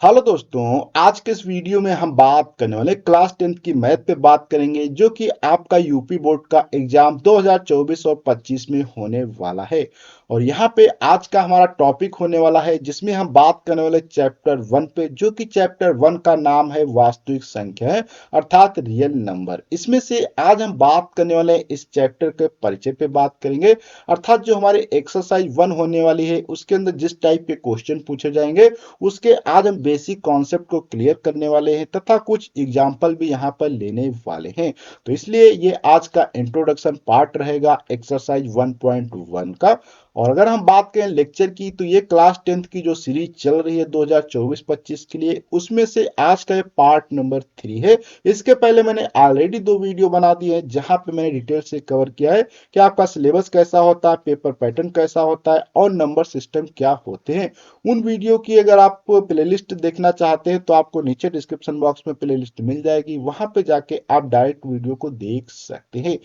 Hello दोस्तों। आज के इस वीडियो में हम बात करने वाले क्लास 10th की मैथ पे बात करेंगे जो कि आपका यूपी बोर्ड का एग्जाम 2024 और 25 में होने वाला है। और यहाँ पे आज का हमारा टॉपिक होने वाला है जिसमें हम बात करने वाले चैप्टर 1 पे, जो कि चैप्टर 1 का नाम है वास्तविक संख्या है अर्थात रियल नंबर। इसमें से आज हम बात करने वाले इस चैप्टर के परिचय पे बात करेंगे, अर्थात जो हमारे एक्सरसाइज 1 होने वाली है उसके अंदर जिस टाइप के क्वेश्चन पूछे जाएंगे उसके आज हम बेसिक कॉन्सेप्ट को क्लियर करने वाले हैं तथा कुछ एग्जाम्पल भी यहाँ पर लेने वाले हैं। तो इसलिए ये आज का इंट्रोडक्शन पार्ट रहेगा एक्सरसाइज 1.1 का। और अगर हम बात करें लेक्चर की, तो ये क्लास 10th की जो सीरीज चल रही है 2024-25 के लिए, उसमें से आज का ये पार्ट नंबर 3 है। इसके पहले मैंने ऑलरेडी 2 वीडियो बना दिए हैं जहां पे मैंने डिटेल से कवर किया है कि आपका सिलेबस कैसा होता है, पेपर पैटर्न कैसा होता है और नंबर सिस्टम क्या होते हैं। उन वीडियो की अगर आप प्लेलिस्ट देखना चाहते हैं तो आपको नीचे डिस्क्रिप्शन बॉक्स में प्लेलिस्ट मिल जाएगी, वहां पे जाके आप डायरेक्ट वीडियो को देख सकते हैं।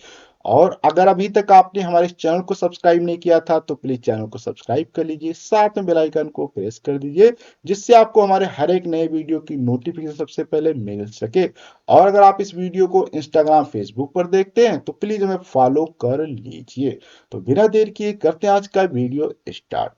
और अगर अभी तक आपने हमारे चैनल को सब्सक्राइब नहीं किया था तो प्लीज चैनल को सब्सक्राइब कर लीजिए, साथ में बेल आइकन को प्रेस कर दीजिए जिससे आपको हमारे हर एक नए वीडियो की नोटिफिकेशन सबसे पहले मिल सके। और अगर आप इस वीडियो को इंस्टाग्राम फेसबुक पर देखते हैं तो प्लीज हमें फॉलो कर लीजिए। तो बिना देर किए करते हैं आज का वीडियो स्टार्ट।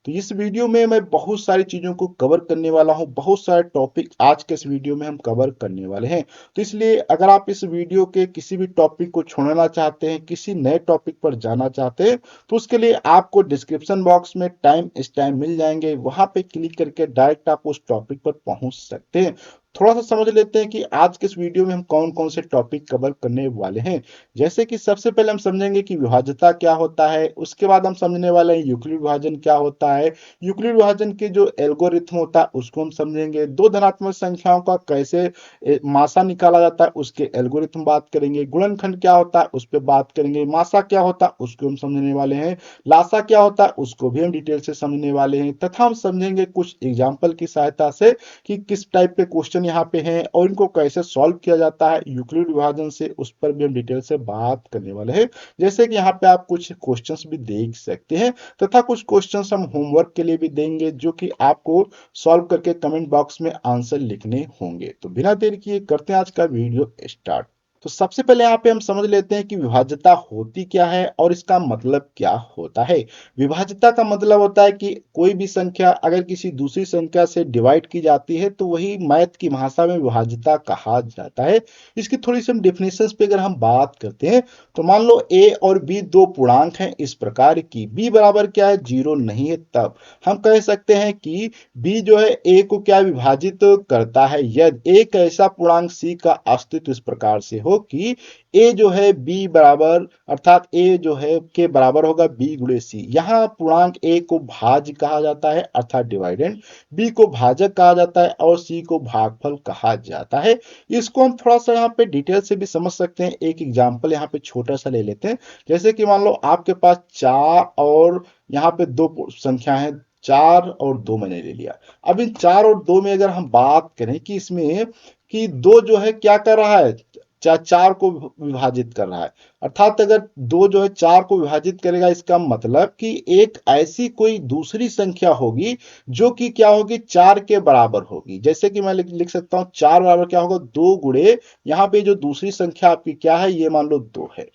तो इस वीडियो में मैं बहुत सारी चीजों को कवर करने वाला हूं, बहुत सारे टॉपिक आज के इस वीडियो में हम कवर करने वाले हैं। तो इसलिए अगर आप इस वीडियो के किसी भी टॉपिक को छोड़ना चाहते हैं, किसी नए टॉपिक पर जाना चाहते हैं, तो उसके लिए आपको डिस्क्रिप्शन बॉक्स में टाइम स्टैम्प मिल जाएंगे, वहां पे क्लिक करके डायरेक्ट आप उस टॉपिक पर पहुंच सकते हैं। थोड़ा सा समझ लेते हैं कि आज के इस वीडियो में हम कौन कौन से टॉपिक कवर करने वाले हैं। जैसे कि सबसे पहले हम समझेंगे कि विभाज्यता क्या होता है, उसके बाद हम समझने वाले हैं यूक्लिड विभाजन क्या होता है, यूक्लिड विभाजन के जो एल्गोरिथम होता है उसको हम समझेंगे, दो धनात्मक संख्याओं का कैसे मासा निकाला जाता है उसके एल्गोरिथम बात करेंगे, गुणनखंड क्या होता है उस पर बात करेंगे, मासा क्या होता है उसको हम समझने वाले हैं, लासा क्या होता है उसको भी हम डिटेल से समझने वाले हैं, तथा हम समझेंगे कुछ एग्जाम्पल की सहायता से कि किस टाइप के क्वेश्चन यहाँ पे हैं और इनको कैसे सॉल्व किया जाता है यूक्लिड विभाजन से, उस पर भी हम डिटेल से बात करने वाले हैं। जैसे कि यहाँ पे आप कुछ क्वेश्चंस भी देख सकते हैं तथा कुछ क्वेश्चंस हम होमवर्क के लिए भी देंगे जो कि आपको सॉल्व करके कमेंट बॉक्स में आंसर लिखने होंगे। तो बिना देर किए करते हैं आज का वीडियो स्टार्ट। तो सबसे पहले यहाँ पे हम समझ लेते हैं कि विभाज्यता होती क्या है और इसका मतलब क्या होता है। विभाज्यता का मतलब होता है कि कोई भी संख्या अगर किसी दूसरी संख्या से डिवाइड की जाती है तो वही मैथ की भाषा में विभाज्यता कहा जाता है। इसकी थोड़ी सी हम डेफिनेशंस पे अगर हम बात करते हैं तो मान लो a और b दो पूर्णांक हैं इस प्रकार की, b बराबर क्या है 0 नहीं है, तब हम कह सकते हैं कि b जो है a को क्या विभाजित करता है यदि एक ऐसा पूर्णांक c का अस्तित्व इस प्रकार से हो कि a जो है b बराबर, अर्थात a जो है के बराबर होगा b गुणे c। यहाँ पूर्णांक a को भाज्य कहा जाता है अर्थात डिवाइडेंड, b को भाजक कहा जाता है और c को भागफल कहा जाता है। इसको हम थोड़ा सा यहाँ पे डिटेल से भी समझ सकते हैं। एक एग्जांपल यहाँ पे छोटा सा ले लेते हैं। जैसे कि मान लो आपके पास 4 और यहाँ पे दो संख्या है, 4 और 2 मैंने ले लिया। अब इन 4 और 2 में अगर हम बात करें कि इसमें कि 2 जो है क्या कर रहा है, 4 को विभाजित कर रहा है, अर्थात अगर 2 जो है 4 को विभाजित करेगा इसका मतलब कि एक ऐसी कोई दूसरी संख्या होगी जो कि क्या होगी 4 के बराबर होगी। जैसे कि मैं लिख सकता हूं 4 बराबर क्या होगा 2 गुणे, यहाँ पे जो दूसरी संख्या आपकी क्या है ये मान लो 2 है।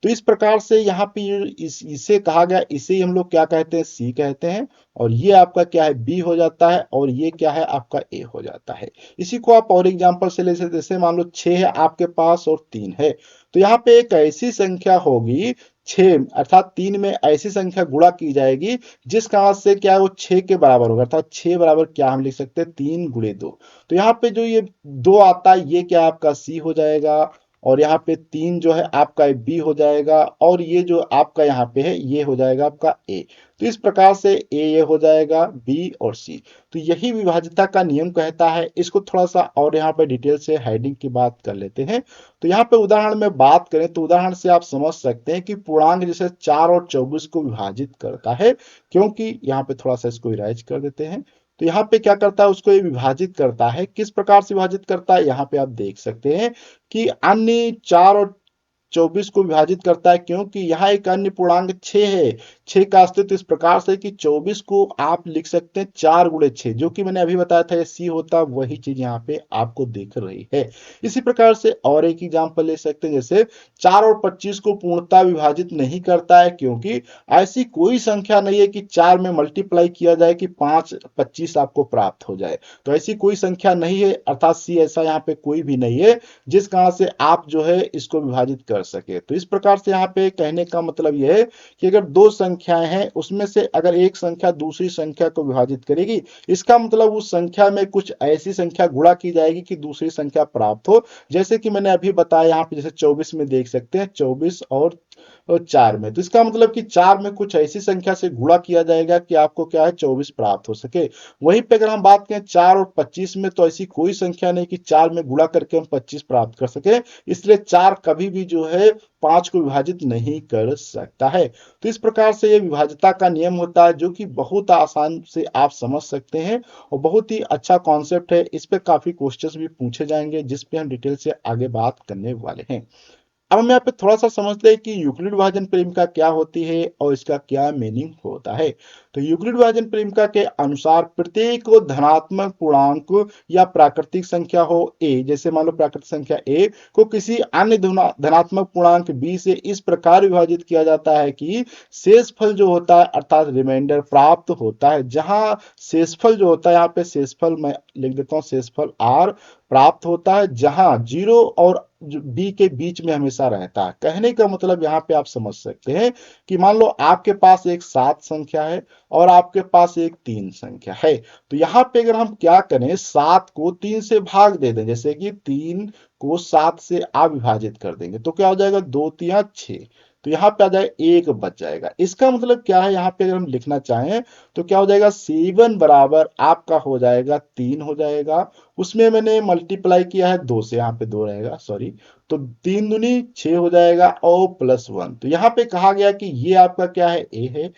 तो इस प्रकार से यहाँ पे इसे कहा गया, इसे हम लोग क्या कहते हैं सी कहते हैं। और ये आपका क्या है बी हो जाता है और ये क्या है आपका ए हो जाता है। इसी को आप और एग्जांपल से ले सकते, जैसे मान लो 6 है आपके पास और 3 है, तो यहाँ पे एक ऐसी संख्या होगी 6, अर्थात 3 में ऐसी संख्या गुणा की जाएगी जिस कारण से क्या है वो 6 के बराबर होगा, अर्थात 6 बराबर क्या हम लिख सकते हैं 3 गुणे 2। तो यहाँ पे जो ये 2 आता है ये क्या आपका सी हो जाएगा और यहाँ पे 3 जो है आपका बी हो जाएगा और ये जो आपका यहाँ पे है ये हो जाएगा आपका ए। तो इस प्रकार से ए ये हो जाएगा बी और सी। तो यही विभाज्यता का नियम कहता है। इसको थोड़ा सा और यहाँ पे डिटेल से हेडिंग की बात कर लेते हैं। तो यहाँ पे उदाहरण में बात करें तो उदाहरण से आप समझ सकते हैं कि पूर्णांक जैसे 4 और 24 को विभाजित करता है, क्योंकि यहाँ पे थोड़ा सा इसको इराइज कर देते हैं। तो यहाँ पे क्या करता है उसको ये विभाजित करता है, किस प्रकार से विभाजित करता है यहाँ पे आप देख सकते हैं कि अन्य 4 और 24 को विभाजित करता है, क्योंकि यहाँ एक अन्य पूर्णांक 6 है। 6 का अस्तित्व इस प्रकार से कि 24 को आप लिख सकते हैं 4 गुणे 6, जो कि मैंने अभी बताया था सी होता, वही चीज यहाँ पे आपको दिख रही है। इसी प्रकार से और एक एग्जाम्पल ले सकते हैं, जैसे 4 और 25 को पूर्णतः विभाजित नहीं करता है, क्योंकि ऐसी कोई संख्या नहीं है कि 4 में मल्टीप्लाई किया जाए कि 5 25 आपको प्राप्त हो जाए। तो ऐसी कोई संख्या नहीं है, अर्थात सी ऐसा यहाँ पे कोई भी नहीं है जिस कारण से आप जो है इसको विभाजित कर सके। तो इस प्रकार से यहाँ पे कहने का मतलब यह है कि अगर दो संख्याएं हैं, उसमें से अगर एक संख्या दूसरी संख्या को विभाजित करेगी, इसका मतलब उस संख्या में कुछ ऐसी संख्या गुणा की जाएगी कि दूसरी संख्या प्राप्त हो। जैसे कि मैंने अभी बताया यहाँ पे, जैसे 24 में देख सकते हैं 24 और 4 में, तो इसका मतलब कि 4 में कुछ ऐसी संख्या से गुणा किया जाएगा कि आपको क्या है 24 प्राप्त हो सके। वहीं पे अगर हम बात करें 4 और 25 में, तो ऐसी कोई संख्या नहीं कि 4 में गुणा करके हम 25 प्राप्त कर सके, इसलिए 4 कभी भी जो है 5 को विभाजित नहीं कर सकता है। तो इस प्रकार से ये विभाज्यता का नियम होता है, जो कि बहुत आसान से आप समझ सकते हैं और बहुत ही अच्छा कॉन्सेप्ट है। इस पे काफी क्वेश्चंस भी पूछे जाएंगे, जिस पे हम डिटेल से आगे बात करने वाले हैं। अब हम यहाँ पे थोड़ा सा समझते हैं कि यूक्लिड विभाजन परिमिका क्या होती है और इसका क्या मीनिंग होता है। तो यूक्लिड विभाजन परिमिका के अनुसार प्रत्येक धनात्मक पूर्णांक या प्राकृतिक संख्या हो ए, जैसे मान लो प्राकृतिक संख्या ए को किसी अन्य धनात्मक पूर्णांक बी से इस प्रकार विभाजित किया जाता है कि शेषफल जो होता है अर्थात रिमाइंडर प्राप्त होता है। जहां शेषफल जो होता है, यहाँ पे शेषफल मैं लिख देता हूँ, शेषफल आर प्राप्त होता है, जहां 0 और बी के बीच में हमेशा रहता है। कहने का मतलब यहाँ पे आप समझ सकते हैं कि मान लो आपके पास एक 7 संख्या है और आपके पास एक 3 संख्या है। तो यहाँ पे अगर हम क्या करें, 7 को 3 से भाग दे दें, जैसे कि 3 को 7 से आप विभाजित कर देंगे, तो क्या हो जाएगा 2 3 6, तो यहाँ पे आ जाएगा 1 बच जाएगा। इसका मतलब क्या है, यहाँ पे अगर हम लिखना चाहें तो क्या हो जाएगा 7 बराबर आपका हो जाएगा 3 हो जाएगा। उसमें मैंने मल्टीप्लाई किया है 2 से, यहाँ पे 2 रहेगा, सॉरी। तो 3 दूनी 6 हो जाएगा और +1। तो यहाँ पे कहा गया कि ये आपका क्या है, ए है,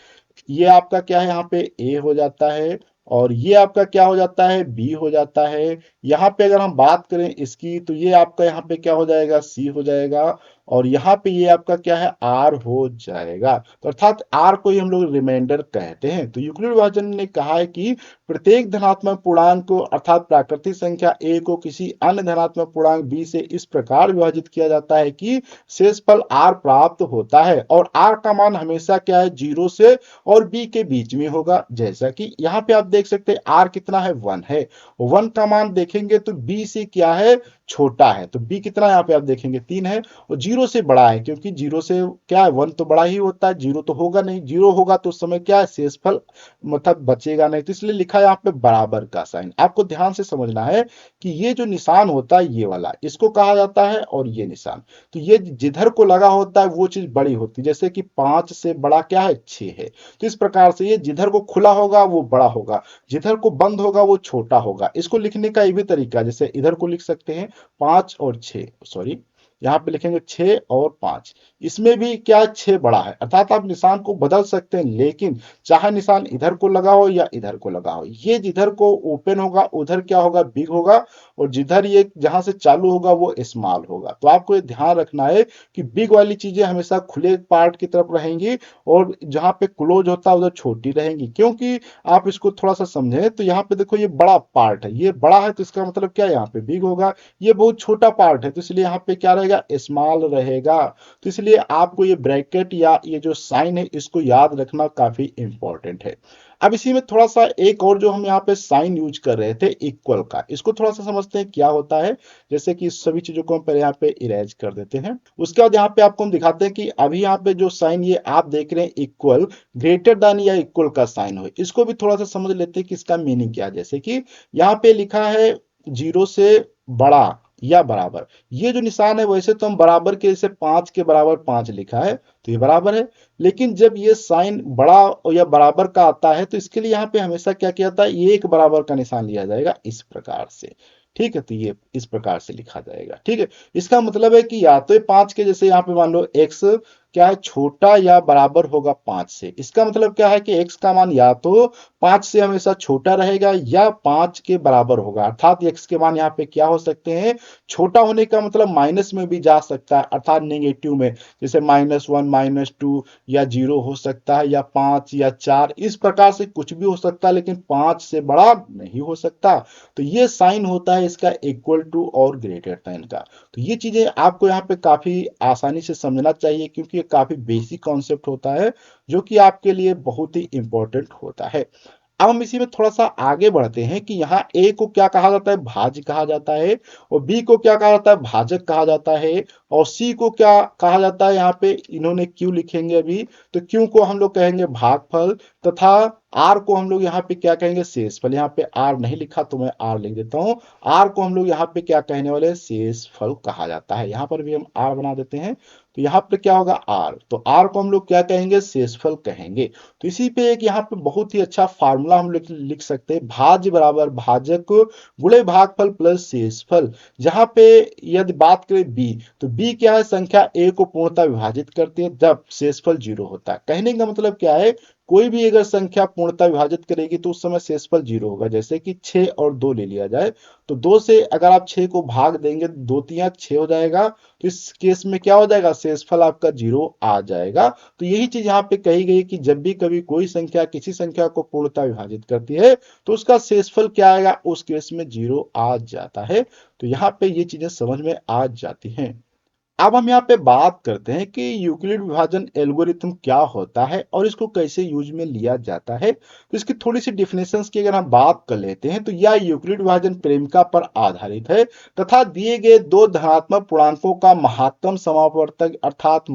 ये आपका क्या है, यहाँ पे ए हो जाता है, और ये आपका क्या हो जाता है, बी हो जाता है। यहाँ पे अगर हम बात करें इसकी, तो ये आपका यहाँ पे क्या हो जाएगा, सी हो जाएगा, और यहाँ पे ये आपका क्या है, आर हो जाएगा। तो अर्थात आर को ही हम लोग रिमाइंडर कहते हैं। तो यूक्लिड विभाजन ने कहा है कि प्रत्येक धनात्मक पूर्णांक को अर्थात प्राकृतिक संख्या ए को किसी अन्य धनात्मक पूर्णांक बी से इस प्रकार विभाजित किया जाता है कि शेषफल आर प्राप्त होता है, और आर का मान हमेशा क्या है, 0 से और बी के बीच में होगा। जैसा कि यहाँ पे आप देख सकते हैं आर कितना है, 1 है, 1 का मान देखेंगे तो बी से क्या है, छोटा है। तो बी कितना यहाँ पे आप देखेंगे 3 है, और 0 से बड़ा है, क्योंकि 0 से क्या है, 1 तो बड़ा ही होता है, 0 तो होगा नहीं, 0 होगा तो उस समय क्या है, शेषफल मतलब बचेगा नहीं। तो इसलिए लिखा है यहाँ पे बराबर का साइन। आपको ध्यान से समझना है कि ये जो निशान होता है ये वाला, इसको कहा जाता है, और ये निशान, तो ये जिधर को लगा होता है वो चीज बड़ी होती है। जैसे कि 5 से बड़ा क्या है, 6 है। तो इस प्रकार से ये जिधर को खुला होगा वो बड़ा होगा, जिधर को बंद होगा वो छोटा होगा। इसको लिखने का ये भी तरीका, जैसे इधर को लिख सकते हैं 5 और 6, सॉरी यहाँ पे लिखेंगे 6 और 5, इसमें भी क्या 6 बड़ा है, अर्थात आप निशान को बदल सकते हैं, लेकिन चाहे निशान इधर को लगा हो या इधर को लगा हो, ये जिधर को ओपन होगा उधर क्या होगा, बिग होगा, और जिधर ये जहां से चालू होगा वो स्मॉल होगा। तो आपको ये ध्यान रखना है कि बिग वाली चीजें हमेशा खुले पार्ट की तरफ रहेंगी, और जहां पे क्लोज होता है उधर छोटी रहेंगी। क्योंकि आप इसको थोड़ा सा समझें तो यहाँ पे देखो ये बड़ा पार्ट है, ये बड़ा है, तो इसका मतलब क्या है, यहाँ पे बिग होगा। ये बहुत छोटा पार्ट है, तो इसलिए यहाँ पे क्या रहेगा, स्मॉल रहेगा। तो इसलिए आपको ये ब्रैकेट या ये जो साइन है इसको याद रखना काफी इंपॉर्टेंट है। अब इसी में थोड़ा सा एक और जो हम यहाँ पे साइन यूज कर रहे थे इक्वल का, इसको थोड़ा सा समझते हैं क्या होता है। जैसे कि इस सभी चीजों को हम पहले यहाँ पे इरेज कर देते हैं, उसके बाद यहाँ पे आपको हम दिखाते हैं कि अभी यहाँ पे जो साइन ये आप देख रहे हैं इक्वल, ग्रेटर देन या इक्वल का साइन हो, इसको भी थोड़ा सा समझ लेते हैं कि इसका मीनिंग क्या है। जैसे कि यहाँ पे लिखा है 0 से बड़ा या बराबर, ये जो निशान है वैसे तो हम बराबर के, जैसे 5 के बराबर 5 लिखा है तो ये बराबर है, लेकिन जब ये साइन बड़ा या बराबर का आता है तो इसके लिए यहाँ पे हमेशा क्या किया जाता है, ये एक बराबर का निशान लिया जाएगा इस प्रकार से। ठीक है, तो ये इस प्रकार से लिखा जाएगा। ठीक है, इसका मतलब है कि या तो 5 के, जैसे यहाँ पे मान लो x क्या है, छोटा या बराबर होगा 5 से। इसका मतलब क्या है कि x का मान या तो 5 से हमेशा छोटा रहेगा या 5 के बराबर होगा। अर्थात x के मान यहाँ पे क्या हो सकते हैं, छोटा होने का मतलब माइनस में भी जा सकता है, अर्थात नेगेटिव में, जैसे -1 -2 या 0 हो सकता है, या 5 या 4, इस प्रकार से कुछ भी हो सकता है, लेकिन 5 से बड़ा नहीं हो सकता। तो ये साइन होता है इसका इक्वल टू और ग्रेटर देन का। तो ये चीजें आपको यहाँ पे काफी आसानी से समझना चाहिए, क्योंकि ये काफी बेसिक कॉन्सेप्ट होता है जो कि आपके लिए बहुत ही इंपॉर्टेंट होता है। अब हम इसी में थोड़ा सा आगे बढ़ते हैं कि यहाँ ए को क्या कहा जाता है, भाज्य कहा जाता है, और बी को क्या कहा जाता है, भाजक कहा जाता है, और सी को क्या कहा जाता है, यहाँ पे इन्होंने क्यों लिखेंगे अभी, तो क्यों को हम लोग कहेंगे भागफल, तथा आर को हम लोग यहाँ पे क्या कहेंगे, शेषफल। यहाँ पे आर नहीं लिखा तो मैं आर लिख देता हूँ। आर को हम लोग यहाँ पे क्या कहने वाले हैं, शेषफल कहा जाता है। यहाँ पर भी हम आर बना देते हैं, तो यहाँ पे क्या होगा, आर, तो आर को हम लोग क्या कहेंगे, शेषफल कहेंगे। तो इसी पे एक यहाँ पे बहुत ही अच्छा फार्मूला हम लोग लिख सकते हैं, भाज्य बराबर भाजक गुणे भागफल प्लस शेषफल। जहां पे यदि बात करें बी, तो बी क्या है, संख्या ए को पूर्णतः विभाजित करती है जब शेषफल 0 होता है। कहने का मतलब क्या है, कोई भी अगर संख्या पूर्णतः विभाजित करेगी तो उस समय शेषफल 0 होगा। जैसे कि 6 और 2 ले लिया जाए, तो 2 से अगर आप 6 को भाग देंगे, 2 तिया 6 हो जाएगा, तो इस केस में क्या हो जाएगा, शेषफल आपका 0 आ जाएगा। तो यही चीज यहाँ पे कही गई कि जब भी कभी कोई संख्या किसी संख्या को पूर्णतः विभाजित करती है तो उसका शेषफल क्या आएगा, उस केस में 0 आ जाता है। तो यहाँ पे ये चीजें समझ में आ जाती हैं। अब हम यहाँ पे बात करते हैं कि यूक्लिड विभाजन एल्गोरिथम क्या होता है और इसको कैसे यूज में लिया जाता है। तो इसकी थोड़ी सी डिफिनेशंस की अगर हम बात कर लेते हैं, तो यह यूक्लिड विभाजन प्रेमिका पर आधारित है तथा दिए गए दो धनात्मक पूर्णांकों का महत्तम समापवर्तक अर्थात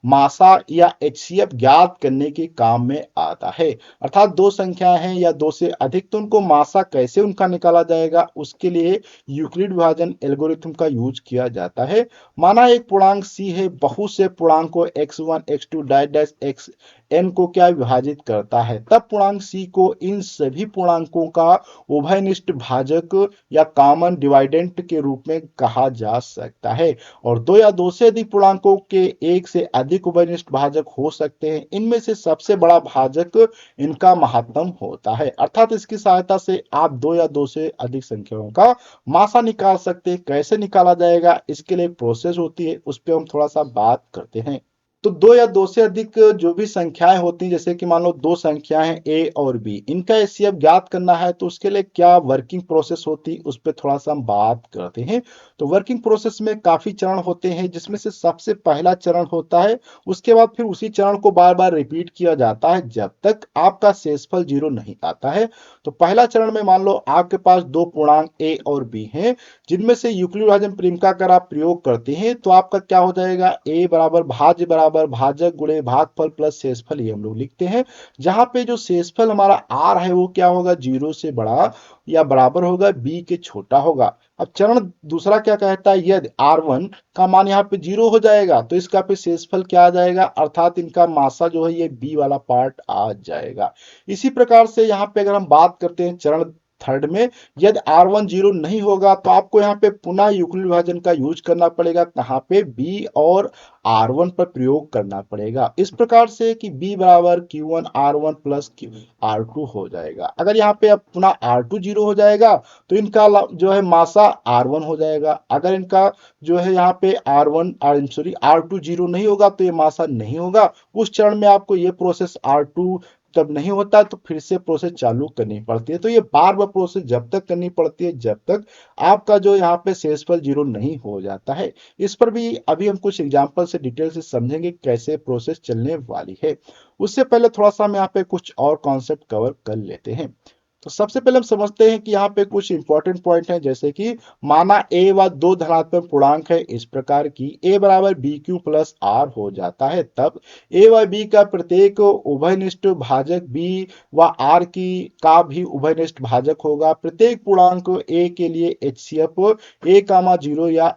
मासा या एचसीएफ ज्ञात करने के काम में आता है। अर्थात दो संख्याएं हैं या दो से अधिक, तो उनको मासा कैसे उनका निकाला जाएगा, उसके लिए यूक्लिड विभाजन एल्गोरिथम का यूज किया जाता है। माना एक पूर्णांक c है, बहुत से पूर्णांकों x1 x2 dash dash x n को क्या विभाजित करता है, तब पूर्णांक c को इन सभी पूर्णांकों का उभयनिष्ठ भाजक या कॉमन डिवाइडेंट के रूप में कहा जा सकता है। और दो या दो से अधिक पूर्णांकों के एक से अधिक उभयनिष्ठ भाजक हो सकते हैं। इनमें से सबसे बड़ा भाजक इनका महत्तम होता है। अर्थात इसकी सहायता से आप दो या दो से अधिक संख्याओं का मासा निकाल सकते हैं। कैसे निकाला जाएगा, इसके लिए एक प्रोसेस होती है, उस पर हम थोड़ा सा बात करते हैं। तो दो या दो से अधिक जो भी संख्याएं होती हैं, जैसे कि मान लो दो संख्याएं ए और बी, इनका एचसीएफ ज्ञात करना है, तो उसके लिए क्या वर्किंग प्रोसेस होती है, उस पर थोड़ा सा हम बात करते हैं। तो वर्किंग प्रोसेस में काफी चरण होते हैं, जिसमें से सबसे पहला चरण होता है, उसके बाद फिर उसी चरण को बार बार रिपीट किया जाता है जब तक आपका शेषफल 0 नहीं आता है। तो पहला चरण में मान लो आपके पास दो पूर्णांक ए और बी हैं, जिनमें से यूक्लिड विभाजन प्रेमिका अगर आप प्रयोग करते हैं तो आपका क्या हो जाएगा, ए बराबर भाज्य बराबर भाजक गुणे भागफल प्लस शेषफल, ये हम लोग लिखते हैं। जहां पे जो शेषफल हमारा आर है वो क्या होगा, 0 से बड़ा या बराबर होगा, बी के छोटा होगा। अब चरण दूसरा क्या कहता है, यदि R1 का मान यहाँ पे 0 हो जाएगा तो इसका पे शेषफल क्या आ जाएगा, अर्थात इनका मासा जो है ये बी वाला पार्ट आ जाएगा। इसी प्रकार से यहाँ पे अगर हम बात करते हैं चरण थर्ड में, यदि R1 0 नहीं होगा तो आपको यहाँ पे पुनः यूक्लिड विभाजन का यूज करना पड़ेगा, कहाँ पे, B और R1 पर प्रयोग करना पड़ेगा। इस प्रकार से कि B बराबर Q1 R1 प्लस R2 हो जाएगा। अगर यहाँ पे अब पुनः R2 0 हो जाएगा तो इनका जो है मासा R1 हो जाएगा। अगर इनका जो है यहाँ पे R2 0 नहीं होगा तो ये मासा नहीं होगा। उस चरण में आपको ये प्रोसेस R2 तब नहीं होता तो फिर से प्रोसेस चालू करनी पड़ती है। तो ये बार बार प्रोसेस जब तक करनी पड़ती है जब तक आपका जो यहाँ पे शेषफल 0 नहीं हो जाता है। इस पर भी अभी हम कुछ एग्जांपल से डिटेल से समझेंगे कैसे प्रोसेस चलने वाली है। उससे पहले थोड़ा सा हम यहाँ पे कुछ और कॉन्सेप्ट कवर कर लेते हैं। तो सबसे पहले हम समझते हैं कि यहाँ पे कुछ इंपॉर्टेंट पॉइंट है, जैसे कि माना ए व दो धनात्मक पूर्णांक है इस प्रकार की, ए बराबर बी क्यू प्लस आर हो जाता है, तब ए व बी का प्रत्येक उभयनिष्ठ भाजक बी व आर की का भी उभयनिष्ठ भाजक होगा। प्रत्येक पूर्णांक ए के लिए एचसीएफ ए कामा 0 या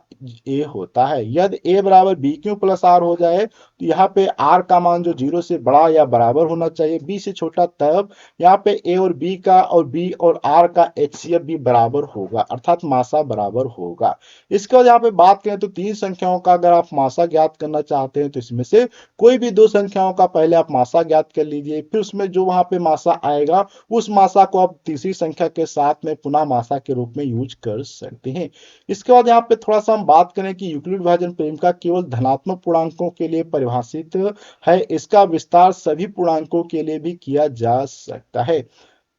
ए होता है। यदि ए बराबर बी क्यू प्लस आर हो जाए तो यहाँ पे आर का मान जो 0 से बड़ा या बराबर होना चाहिए, बी से छोटा, तब यहाँ पे ए और बी का और बी और आर का एचसीएफ भी बराबर होगा, अर्थात मासा बराबर होगा। इसके बाद यहाँ पे बात करें तो तीन संख्याओं का अगर आप मासा ज्ञात करना चाहते हैं तो इसमें से कोई भी दो संख्याओं का पहले आप मासा ज्ञात कर लीजिए, फिर उसमें जो वहां पे मासा आएगा उस मासा को आप तीसरी संख्या के साथ में पुनः मासा के रूप में यूज कर सकते हैं। इसके बाद यहाँ पे थोड़ा सा हम बात करें कि यूक्लिड विभाजन प्रेमिका केवल धनात्मक पूर्णांकों के लिए परिभाषित है, इसका विस्तार सभी पूर्णांकों के लिए भी किया जा सकता है।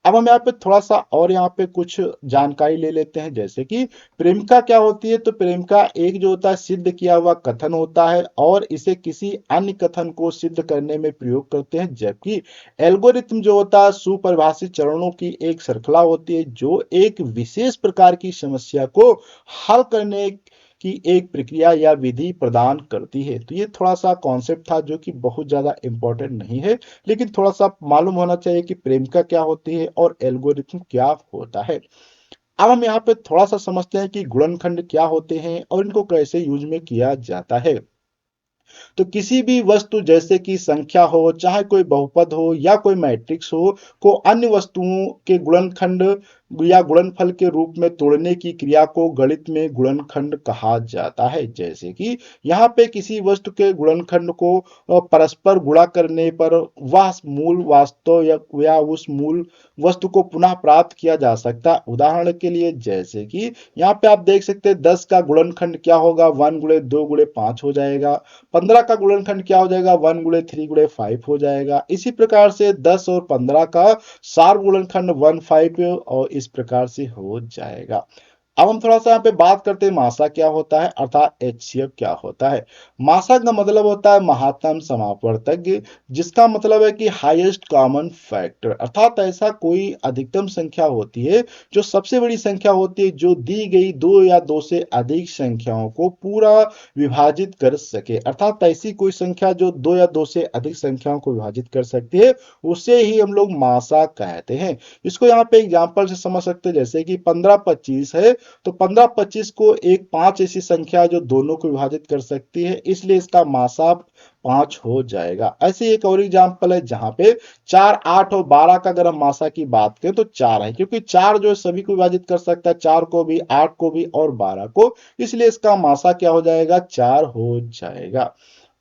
अब हम यहाँ पे थोड़ा सा और यहाँ पे कुछ जानकारी ले लेते हैं, जैसे कि प्रेमिका क्या होती है। तो प्रेमिका एक जो होता है सिद्ध किया हुआ कथन होता है और इसे किसी अन्य कथन को सिद्ध करने में प्रयोग करते हैं, जबकि एल्गोरिथम जो होता है सुपरिभाषित चरणों की एक श्रृंखला होती है जो एक विशेष प्रकार की समस्या को हल करने की एक प्रक्रिया या विधि प्रदान करती है। तो ये थोड़ा सा कॉन्सेप्ट था जो कि बहुत ज्यादा इंपॉर्टेंट नहीं है, लेकिन थोड़ा सा मालूम होना चाहिए कि प्रेमिका क्या होती है और एल्गोरिथम क्या होता है। अब हम यहाँ पे थोड़ा सा समझते हैं कि गुणनखंड क्या होते हैं और इनको कैसे यूज में किया जाता है। तो किसी भी वस्तु जैसे कि संख्या हो, चाहे कोई बहुपद हो या कोई मैट्रिक्स हो, को अन्य वस्तुओं के गुणनखंड या गुणनफल के रूप में तोड़ने की क्रिया को गणित में गुणनखंड कहा जाता है। जैसे कि यहाँ पे किसी वस्तु के गुणनखंड को परस्पर गुणा करने पर वह मूल वास्तव या उस मूल वस्तु को पुनः प्राप्त किया जा सकता है। उदाहरण के लिए जैसे कि यहाँ पे आप देख सकते हैं 10 का गुणनखंड क्या होगा, 1 गुणे 2 गुणे 5 हो जाएगा। 15 का गुणनखंड क्या हो जाएगा, 1 गुणे 3 गुणे 5 हो जाएगा। इसी प्रकार से 10 और 15 का सार गुणनखंड 1 5 और इस प्रकार से हो जाएगा। अब हम थोड़ा सा यहाँ पे बात करते हैं मासा क्या होता है, अर्थात एचसीएफ क्या होता है। मासा का मतलब होता है महत्तम समापवर्तक, जिसका मतलब है कि हाईएस्ट कॉमन फैक्टर, अर्थात ऐसा कोई अधिकतम संख्या होती है जो सबसे बड़ी संख्या होती है जो दी गई दो या दो से अधिक संख्याओं को पूरा विभाजित कर सके, अर्थात ऐसी कोई संख्या जो दो या दो से अधिक संख्याओं को विभाजित कर सकती है उसे ही हम लोग मासा कहते हैं। इसको यहाँ पे एग्जांपल से समझ सकते हैं, जैसे कि 15-25 है तो 15-25 को एक 5 ऐसी संख्या जो दोनों को विभाजित कर सकती है, इसलिए इसका मासा 5 हो जाएगा। ऐसे एक और एग्जांपल है जहां पे 4, 8 और 12 का अगर हम मासा की बात करें तो 4 है, क्योंकि 4 जो है सभी को विभाजित कर सकता है, 4 को भी, 8 को भी और 12 को, इसलिए इसका मासा क्या हो जाएगा, 4 हो जाएगा।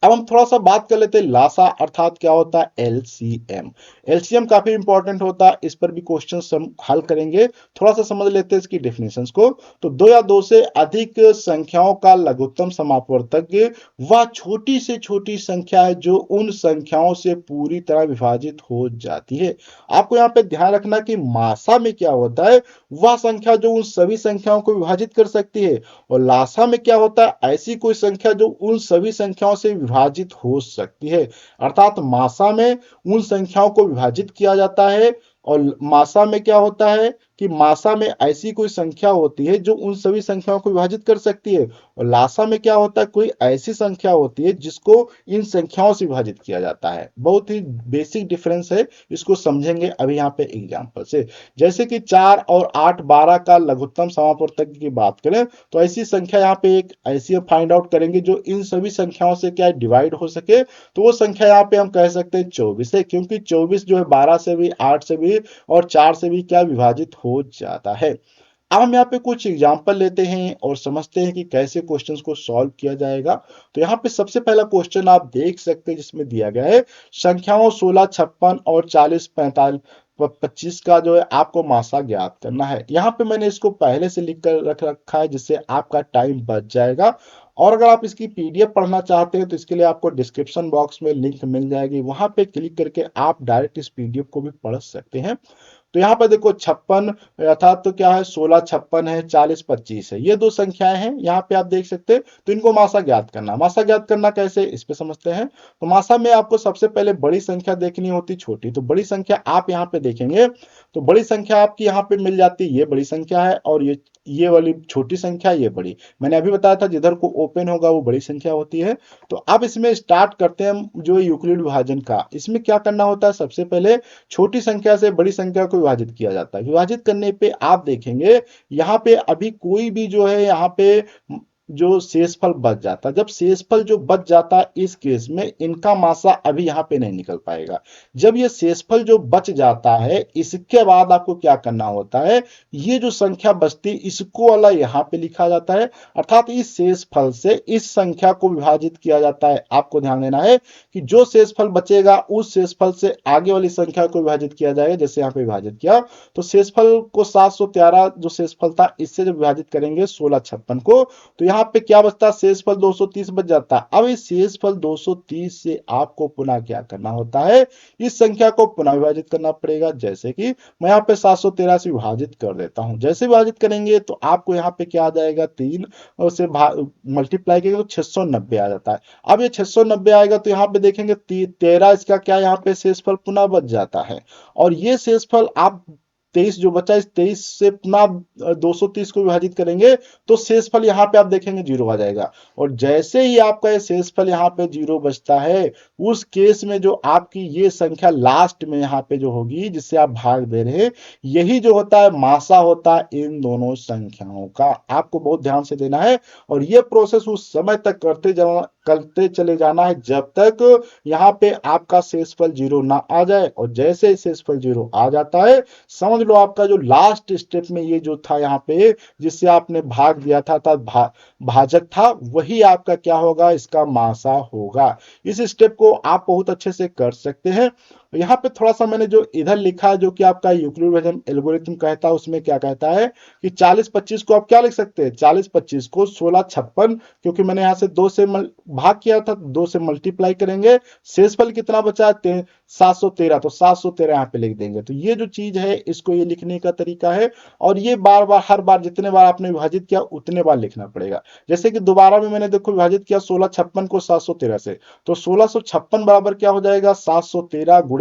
अब हम थोड़ा सा बात कर लेते हैं लासा, अर्थात क्या होता है एलसीएम। एलसीएम काफी इंपॉर्टेंट होता है, इस पर भी क्वेश्चन हम हल करेंगे। थोड़ा सा समझ लेते हैं इसकी डेफिनेशंस को। तो दो या दो से अधिक संख्याओं का लघुत्तम समापवर्तक वह छोटी से छोटी संख्या है जो उन संख्याओं से पूरी तरह विभाजित हो जाती है। आपको यहाँ पे ध्यान रखना कि मासा में क्या होता है, वह संख्या जो उन सभी संख्याओं को विभाजित कर सकती है, और लासा में क्या होता है, ऐसी कोई संख्या जो उन सभी संख्याओं से विभाजित हो सकती है। अर्थात मासा में उन संख्याओं को विभाजित किया जाता है, और मासा में क्या होता है कि मासा में ऐसी कोई संख्या होती है जो उन सभी संख्याओं को विभाजित कर सकती है, और लासा में क्या होता है, कोई ऐसी संख्या होती है जिसको इन संख्याओं से विभाजित किया जाता है। बहुत ही बेसिक डिफरेंस है, इसको समझेंगे अभी यहाँ पे एग्जांपल से। जैसे कि 4 और 8, 12 का लघुत्तम समापवर्तक की बात करें तो ऐसी संख्या यहाँ पे एक ऐसी फाइंड आउट करेंगे जो इन सभी संख्याओं से क्या डिवाइड हो सके, तो वो संख्या यहाँ पे हम कह सकते हैं 24 है, क्योंकि 24 जो है 12 से भी, 8 से भी और 4 से भी क्या विभाजित हो जाता है। अब हम यहाँ पे कुछ एग्जाम्पल लेते हैं और समझते हैं कि कैसे क्वेश्चंस को सॉल्व किया जाएगा। तो यहाँ पे सबसे पहला क्वेश्चन आप देख सकते हैं जिसमें दिया गया है संख्याओं 16, 56 और 40, 45, 25 का जो है आपको मासा ज्ञात करना है। यहाँ पे मैंने इसको पहले से लिख कर रख रखा है जिससे आपका टाइम बच जाएगा, और अगर आप इसकी पीडीएफ पढ़ना चाहते हैं तो इसके लिए आपको डिस्क्रिप्शन बॉक्स में लिंक मिल जाएगी, वहां पे क्लिक करके आप डायरेक्ट इस पीडीएफ को भी पढ़ सकते हैं। तो यहाँ पर देखो 56 अर्थात तो क्या है 16 56 है, 40 25 है, ये दो संख्याएं हैं यहाँ पे आप देख सकते हैं। तो इनको मासा ज्ञात करना, मासा ज्ञात करना कैसे, इस पे समझते हैं। तो मासा में आपको सबसे पहले बड़ी संख्या देखनी होती, छोटी। तो बड़ी संख्या आप यहाँ पे देखेंगे तो बड़ी संख्या आपकी यहाँ पे मिल जाती है, ये बड़ी संख्या है, और ये वाली छोटी संख्या, ये बड़ी। मैंने अभी बताया था जिधर को ओपन होगा वो बड़ी संख्या होती है। तो अब इसमें स्टार्ट करते हैं जो यूक्लिड विभाजन का। इसमें क्या करना होता है, सबसे पहले छोटी संख्या से बड़ी संख्या को विभाजित किया जाता है। विभाजित करने पे आप देखेंगे यहाँ पे अभी कोई भी जो है यहाँ पे जो शेषफल बच जाता है, जब शेषफल जो बच जाता है इस केस में इनका मासा अभी यहाँ पे नहीं निकल पाएगा। जब ये शेषफल जो बच जाता है इसके बाद आपको क्या करना होता है, ये जो संख्या बचती इसको वाला यहाँ पे लिखा जाता है, अर्थात इस शेषफल से इस संख्या को विभाजित किया जाता है। आपको ध्यान देना है कि जो शेषफल बचेगा उस शेषफल से आगे वाली संख्या को विभाजित किया जाएगा। जैसे यहाँ पे विभाजित किया तो शेषफल को 713 जो शेषफल था इससे जब विभाजित करेंगे 1656 को, तो यहाँ पे क्या बचता, शेषफल 230 बच जाता। अब इस शेषफल 230 से आपको पुनः क्या करना होता है, इस संख्या को पुनः विभाजित करना पड़ेगा। जैसे कि मैं यहाँ पे 713 से विभाजित कर देता हूं। जैसे विभाजित करेंगे तो आपको यहाँ पे क्या आ जाएगा, 3 और से मल्टीप्लाई करेंगे तो 690 आ जाता है। अब ये 690 आएगा तो यहाँ पे देखेंगे 13 इसका क्या यहाँ पे शेषफल पुनः बच जाता है। और ये शेषफल आप 23 जो बचा इस 23 से पुनः 230 को विभाजित करेंगे तो शेषफल यहाँ पे आप देखेंगे 0 आ जाएगा। और जैसे ही आपका ये शेषफल यहाँ पे 0 बचता है उस केस में जो आपकी ये संख्या लास्ट में यहाँ पे जो होगी जिससे आप भाग दे रहे हैं, यही जो होता है मासा होता है इन दोनों संख्याओं का। आपको बहुत ध्यान से देना है और ये प्रोसेस उस समय तक करते चले जाना है जब तक यहाँ पे आपका शेषफल 0 ना आ जाए। और जैसे शेषफल 0 आ जाता है समझ लो आपका जो लास्ट स्टेप में ये जो था यहाँ पे जिससे आपने भाग दिया था भाजक था, वही आपका क्या होगा, इसका मासा होगा। इस स्टेप को आप बहुत अच्छे से कर सकते हैं। यहाँ पे थोड़ा सा मैंने जो इधर लिखा है जो कि आपका यूक्लिड डिवीजन एल्गोरिथम कहता है, उसमें क्या कहता है कि 40-25 को आप क्या लिख सकते हैं, 40-25 को 1656, क्योंकि मैंने यहाँ से 2 से भाग किया था 2 से मल्टीप्लाई करेंगे, शेषफल कितना बचा है 713, तो 713 यहाँ पे लिख देंगे। तो ये जो चीज है इसको ये लिखने का तरीका है। और ये बार बार हर बार जितने बार आपने विभाजित किया उतने बार लिखना पड़ेगा। जैसे कि दोबारा में मैंने देखो विभाजित किया 1656 को 713 से, तो 1656 बराबर क्या हो जाएगा, 713 गुणे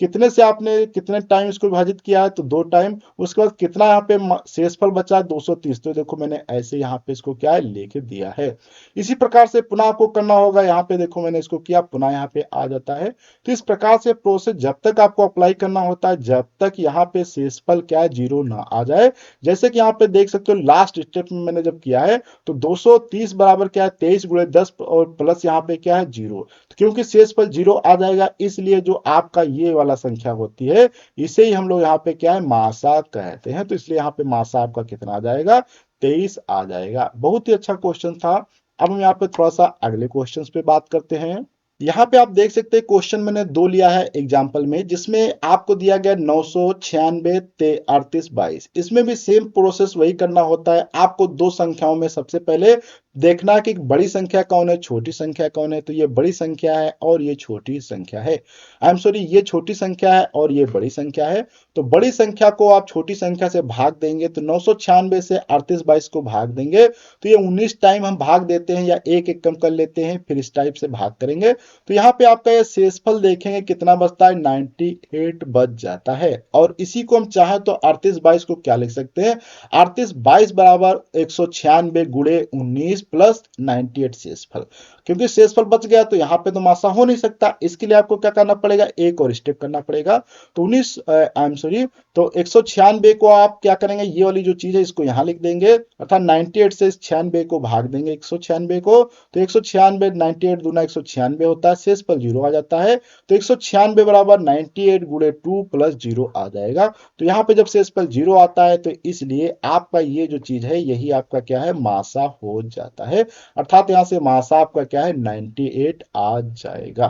कितने से आपने कितने टाइम इसको विभाजित किया है, तो 2 टाइम। उसके बाद कितना यहाँ पे शेषफल बचा है 230, तो देखो मैंने ऐसे यहाँ पे इसको क्या है लिख दिया है। इसी प्रकार से पुनः आपको करना होगा, यहाँ पे देखो मैंने इसको किया पुनः यहाँ पे आ जाता है। तो इस प्रकार से प्रोसेस जब तक आपको अप्लाई करना होता है जब तक यहाँ पे शेषफल क्या है 0 ना आ जाए। जैसे कि यहाँ पे देख सकते हो लास्ट स्टेप में मैंने जब किया है तो 230 बराबर क्या है 23 गुणे 10 और प्लस यहाँ पे क्या है 0, तो क्योंकि शेषफल 0 आ जाएगा इसलिए जो आपका ये वाला संख्या होती है इसे ही हम लोग यहाँ पे क्या है मासा कहते हैं। तो इसलिए यहाँ पे मासा आपका कितना आ जाएगा, 23 आ जाएगा। बहुत ही अच्छा क्वेश्चन था। अब हम यहाँ पे थोड़ा सा अगले क्वेश्चन पे बात करते हैं। यहाँ पे आप देख सकते हैं क्वेश्चन मैंने 2 लिया है एग्जाम्पल में, जिसमें आपको दिया गया 996 38 22। इसमें भी सेम प्रोसेस वही करना होता है। आपको 2 संख्याओं में सबसे पहले देखना कि बड़ी संख्या कौन है छोटी संख्या कौन है, तो ये बड़ी संख्या है और ये छोटी संख्या है। आई एम सॉरी, ये छोटी संख्या है और ये बड़ी संख्या है। तो बड़ी संख्या को आप छोटी संख्या से भाग देंगे तो 996 से 38 22 को भाग देंगे तो ये 19 टाइम हम भाग देते हैं या एक एक कम कर लेते हैं, फिर इस टाइप से भाग करेंगे तो यहाँ पे आपका ये शेषफल देखेंगे कितना बचता है, 98 बच जाता है। और इसी को हम चाहे तो 38 22 को क्या लिख सकते हैं, 38 22 बराबर 196 गुणे 19 प्लस 98 शेषफल। क्योंकि शेषफल बच गया तो यहाँ पे तो मासा हो नहीं सकता, इसके लिए आपको क्या करना पड़ेगा, एक और स्टेप करना पड़ेगा। तो 19 आई एम सॉरी, तो 196 को आप क्या करेंगे, ये वाली जो चीज है इसको यहाँ लिख देंगे, अर्थात 98 से 96 को भाग देंगे 196 को, तो 196 98 दूना 196 होता है, शेषफल 0 आ जाता है। तो 196 बराबर 98 गुणे 2 प्लस 0 आ जाएगा। तो यहाँ पे जब शेषफल 0 आता है तो इसलिए आपका ये जो चीज है यही आपका क्या है मासा हो जाता है, अर्थात यहाँ से मासा आपका क्या है 98 आ जाएगा।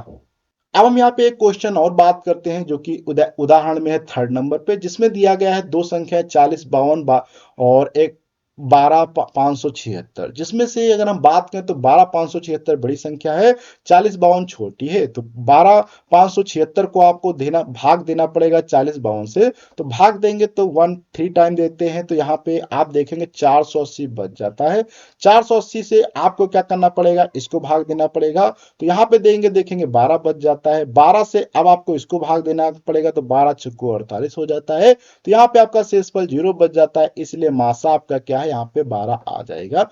अब हम यहाँ पे एक क्वेश्चन और बात करते हैं जो कि उदाहरण में है 3rd नंबर पे, जिसमें दिया गया है 2 संख्या 40 52 और एक 12 576, जिसमें से अगर हम बात करें तो 12 576 बड़ी संख्या है, 40 52 छोटी है। तो 12 576 को आपको भाग देना पड़ेगा 40 52 से, तो भाग देंगे तो 1 3 टाइम देते हैं तो यहाँ पे आप देखेंगे 480 बच जाता है। 480 से आपको क्या करना पड़ेगा, इसको भाग देना पड़ेगा, तो यहाँ पे देंगे देखेंगे 12 बच जाता है। 12 से अब आपको इसको भाग देना पड़ेगा तो 12 चौको 48 हो जाता है। तो यहाँ पे आपका शेषफल 0 बच जाता है, इसलिए मासा आपका क्या है यहाँ पे 12 आ जाएगा।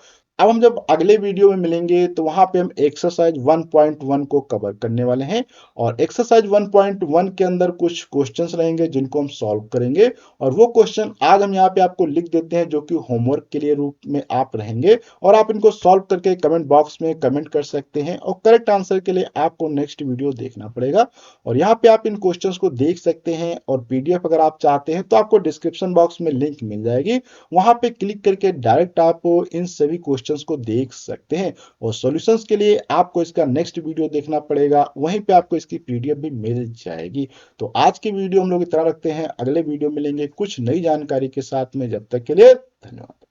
अब हम जब अगले वीडियो में मिलेंगे तो वहां पे हम एक्सरसाइज 1.1 को कवर करने वाले हैं, और एक्सरसाइज 1.1 के अंदर कुछ क्वेश्चंस रहेंगे जिनको हम सॉल्व करेंगे। और वो क्वेश्चन आज हम यहाँ पे आपको लिख देते हैं, जो कि होमवर्क के लिए रूप में आप रहेंगे, और आप इनको सॉल्व करके कमेंट बॉक्स में कमेंट कर सकते हैं, और करेक्ट आंसर के लिए आपको नेक्स्ट वीडियो देखना पड़ेगा। और यहाँ पे आप इन क्वेश्चंस को देख सकते हैं, और पीडीएफ अगर आप चाहते हैं तो आपको डिस्क्रिप्शन बॉक्स में लिंक मिल जाएगी, वहां पे क्लिक करके डायरेक्ट आप इन सभी क्वेश्चंस को देख सकते हैं। और सॉल्यूशंस के लिए आपको इसका नेक्स्ट वीडियो देखना पड़ेगा, वहीं पे आपको इसकी पीडीएफ भी मिल जाएगी। तो आज की वीडियो हम लोग इतना रखते हैं, अगले वीडियो मिलेंगे कुछ नई जानकारी के साथ में, जब तक के लिए धन्यवाद।